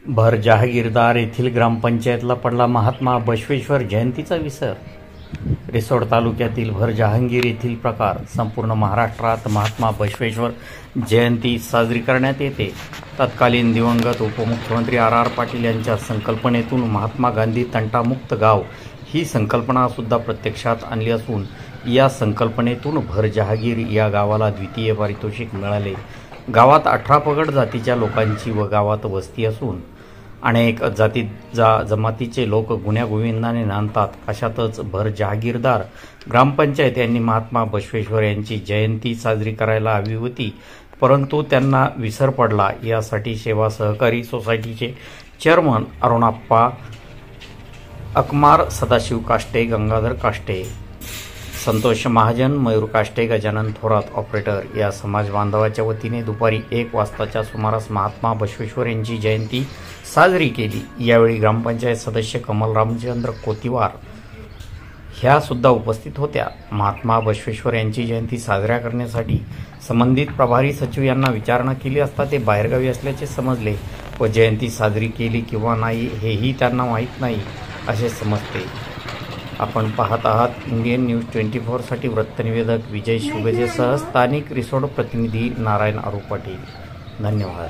भर जहागीरदार येथील ग्रामपंचायतला पडला महात्मा बसवेश्वर जयंतीचा विसर। रिसोड तालुक्यातील भर जहांगीर येथील प्रकार संपूर्ण महाराष्ट्रात महात्मा बसवेश्वर जयंती साजरी करण्यात येते। तत्कालीन दिवंगत उपमुख्यमंत्री आर पाटील यांच्या संकल्पनेतून महात्मा गांधी तंटामुक्त गाव ही संकल्पना सुद्धा प्रत्यक्षात आणली असून या संकल्पनेतून भर जहांगीर या गावाला द्वितीय पारितोषिक मिळाले। गावात 18 पगड जातीच्या लोकांची व गावात वस्ती असून अनेक जाती जमातीचे लोक गुण्यागोविंदाने नांदतात। अशातच भर जहागीरदार ग्रामपंचायत यांनी महात्मा बसवेश्वर यांची जयंती साजरी करायला हवी होती, परंतु त्यांना विसर पडला। यासाठी सेवा सहकारी सोसायटीचे चेअरमन अरुणाप्पा अकमार, सदाशिव काष्टे, गंगाधर काष्टे, संतोष महाजन, मयूर काष्टे, गजानन थोरात ऑपरेटर या समाज बांधवाच्या वतीने दुपारी 1 वाजताच्या सुमारास महात्मा बसवेश्वर यांची जयंती साजरी केली। यावेळी ग्रामपंचायत सदस्य कमल रामचंद्र कोतिवार ह्या सुद्धा उपस्थित होत्या। महात्मा बसवेश्वर यांची जयंती साजरा करण्यासाठी संबंधित प्रभारी सचिव यांना विचारणा केली असता ते बाहेरगावी असल्याचे समजले व जयंती साजरी केली किंवा नाही हेही त्यांना माहीत नाही असे समजते। आपण पाहत आहात इंडियन न्यूज 24 साठी वृत्तनिवेदक विजय शुभेजेसह स्थानिक रिसोड प्रतिनिधी नारायण आरू पाटील। धन्यवाद।